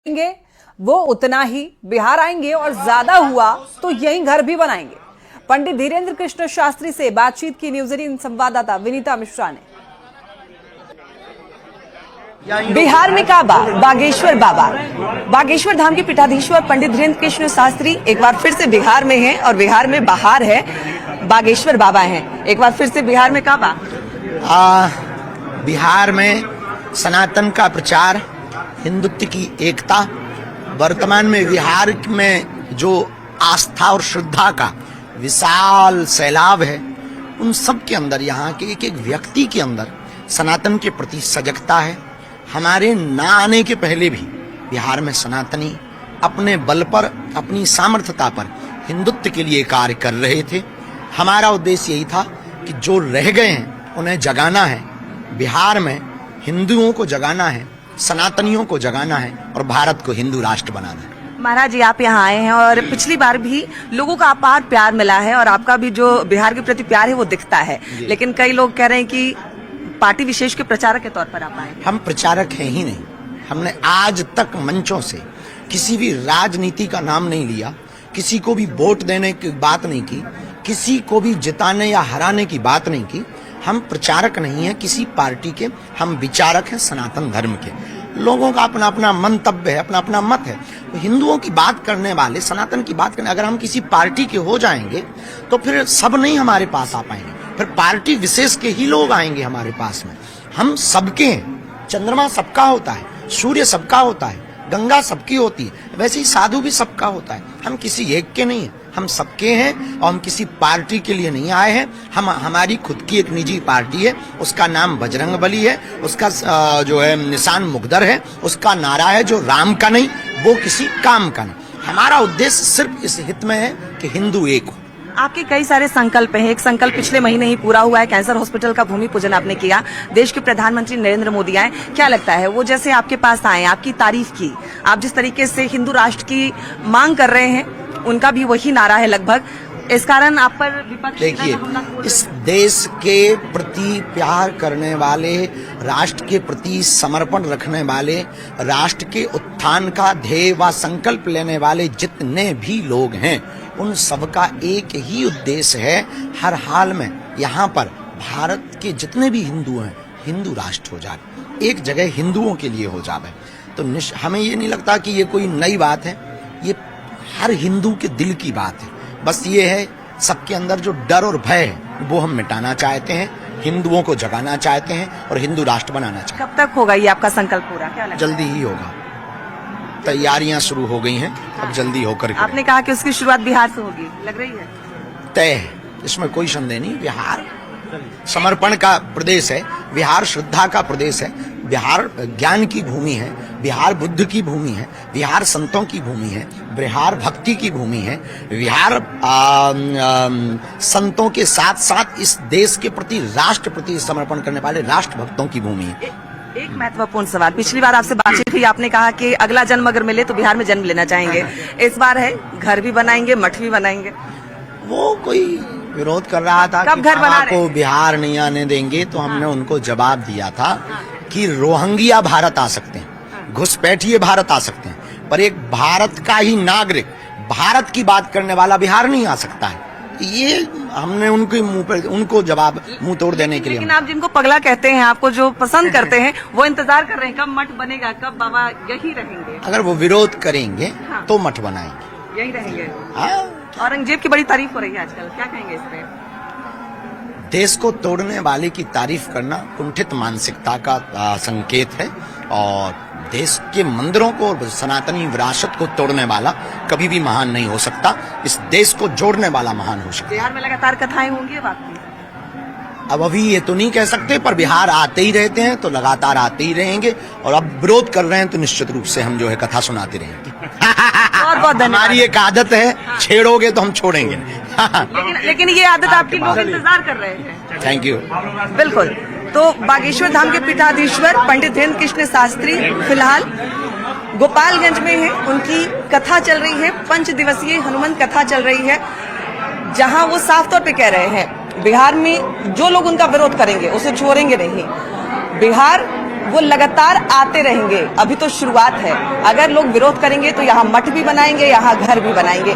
देंगे वो उतना ही बिहार आएंगे और ज्यादा हुआ तो यहीं घर भी बनाएंगे। पंडित धीरेन्द्र कृष्ण शास्त्री से बातचीत की न्यूज 18 संवाददाता विनीता मिश्रा ने। बिहार में काबा, बागेश्वर बाबा, बागेश्वर धाम के पीठाधीश्वर पंडित धीरेन्द्र कृष्ण शास्त्री एक बार फिर से बिहार में हैं और बिहार में बहार है, बागेश्वर बाबा हैं। एक बार फिर से बिहार में काबा। बिहार में सनातन का प्रचार, हिंदुत्व की एकता, वर्तमान में बिहार में जो आस्था और श्रद्धा का विशाल सैलाब है, उन सब के अंदर यहाँ के एक एक व्यक्ति के अंदर सनातन के प्रति सजगता है। हमारे ना आने के पहले भी बिहार में सनातनी अपने बल पर, अपनी सामर्थ्यता पर हिंदुत्व के लिए कार्य कर रहे थे। हमारा उद्देश्य यही था कि जो रह गए हैं उन्हें जगाना है, बिहार में हिंदुओं को जगाना है, सनातनियों को जगाना है और भारत को हिंदू राष्ट्र बनाना है। महाराज जी, आप यहाँ आए हैं और पिछली बार भी लोगों का अपार प्यार मिला है और आपका भी जो बिहार के प्रति प्यार है वो दिखता है, लेकिन कई लोग कह रहे हैं कि पार्टी विशेष के प्रचारक के तौर पर आप आए। हम प्रचारक हैं ही नहीं। हमने आज तक मंचों से किसी भी राजनीति का नाम नहीं लिया, किसी को भी वोट देने की बात नहीं की, किसी को भी जिताने या हराने की बात नहीं की। हम प्रचारक नहीं है किसी पार्टी के, हम विचारक हैं सनातन धर्म के। लोगों का अपना अपना मंतव्य है, अपना अपना मत है। तो हिंदुओं की बात करने वाले, सनातन की बात करने, अगर हम किसी पार्टी के हो जाएंगे तो फिर सब नहीं हमारे पास आ पाएंगे, फिर पार्टी विशेष के ही लोग आएंगे हमारे पास में। हम सबके हैं, चंद्रमा सबका होता है, सूर्य सबका होता है, गंगा सबकी होती है, वैसे ही साधु भी सबका होता है। हम किसी एक के नहीं हैं, हम सबके हैं और हम किसी पार्टी के लिए नहीं आए हैं। हमारी खुद की एक निजी पार्टी है, उसका नाम बजरंगबली है, उसका जो है निशान मुकद्दर है, उसका नारा है जो राम का नहीं वो किसी काम का नहीं। हमारा उद्देश्य सिर्फ इस हित में है कि हिंदू एक हो। आपके कई सारे संकल्प हैं। एक संकल्प पिछले महीने ही पूरा हुआ है, कैंसर हॉस्पिटल का भूमि पूजन आपने किया। देश के प्रधानमंत्री नरेंद्र मोदी आए, क्या लगता है वो जैसे आपके पास आए, आपकी तारीफ की, आप जिस तरीके से हिंदू राष्ट्र की मांग कर रहे हैं, उनका भी वही नारा है लगभग, इस कारण आप पर विपक्ष देखिए, इस देश के प्रति प्यार करने वाले, राष्ट्र के प्रति समर्पण रखने वाले, राष्ट्र के उत्थान का ध्येय व संकल्प लेने वाले जितने भी लोग हैं, उन सबका एक ही उद्देश्य है, हर हाल में यहाँ पर भारत के जितने भी हिंदू हैं हिंदू राष्ट्र हो जाए, एक जगह हिंदुओं के लिए हो जाए। तो हमें ये नहीं लगता कि ये कोई नई बात है, ये हर हिंदू के दिल की बात है। बस ये है, सबके अंदर जो डर और भय है वो हम मिटाना चाहते हैं, हिंदुओं को जगाना चाहते हैं और हिंदू राष्ट्र बनाना चाहते हैं। कब तक होगा ये आपका संकल्प पूरा, क्या लगता है? जल्दी ही होगा, तैयारियां शुरू हो गई हैं, अब जल्दी होकर के। आपने कहा कि उसकी शुरुआत बिहार से होगी, लग रही है तय है, इसमें कोई संदेह नहीं। बिहार समर्पण का प्रदेश है, बिहार श्रद्धा का प्रदेश है, बिहार ज्ञान की भूमि है, बिहार बुद्ध की भूमि है, बिहार संतों की भूमि है, बिहार भक्ति की भूमि है, बिहार संतों के साथ साथ इस देश के प्रति, राष्ट्र प्रति समर्पण करने वाले राष्ट्र भक्तों की भूमि है। एक महत्वपूर्ण सवाल, पिछली बार आपसे बातचीत हुई, आपने कहा कि अगला जन्म अगर मिले तो बिहार में जन्म लेना चाहेंगे। इस बार है घर भी बनाएंगे, मठ भी बनाएंगे। वो कोई विरोध कर रहा था कि बाबा को बिहार नहीं आने देंगे, तो हमने उनको जवाब दिया था कि रोहिंग्या भारत आ सकते हैं, घुसपैठिए भारत आ सकते हैं, पर एक भारत का ही नागरिक, भारत की बात करने वाला बिहार नहीं आ सकता है। ये हमने उनके मुंह पर, उनको जवाब मुंह तोड़ देने के लिए। लेकिन आप जिनको पगला कहते हैं, आपको जो पसंद करते हैं, वो इंतजार कर रहे हैं कब मठ बनेगा, कब बाबा यही रहेंगे। अगर वो विरोध करेंगे तो मठ बनाएंगे, यही रहेंगे। हाँ। औरंगजेब की बड़ी तारीफ हो रही है आजकल, क्या कहेंगे इस पे? देश को तोड़ने वाले की तारीफ करना कुंठित मानसिकता का संकेत है, और देश के मंदिरों को और सनातनी विरासत को तोड़ने वाला कभी भी महान नहीं हो सकता। इस देश को जोड़ने वाला महान हो सकता है। बिहार में लगातार कथाएं होंगी, बात नहीं। अब अभी ये तो नहीं कह सकते, पर बिहार आते ही रहते हैं तो लगातार आते ही रहेंगे, और अब विरोध कर रहे हैं तो निश्चित रूप से हम जो है कथा सुनाते रहेंगे। बहुत बहुत धन्यवाद। हमारी एक आदत है, छेड़ोगे तो हम छोड़ेंगे। लेकिन ये आदत आपकी लोग इंतजार कर रहे हैं। Thank you. बिल्कुल। तो बागेश्वर धाम के पीठाधीश्वर पंडित धीरेन्द्र कृष्ण शास्त्री फिलहाल गोपालगंज में है, उनकी कथा चल रही है, 5 दिवसीय हनुमान कथा चल रही है, जहां वो साफ तौर पे कह रहे हैं बिहार में जो लोग उनका विरोध करेंगे उसे छोड़ेंगे नहीं। बिहार वो लगातार आते रहेंगे। अभी तो शुरुआत है। अगर लोग विरोध करेंगे तो यहाँ मठ भी बनाएंगे, यहाँ घर भी बनाएंगे।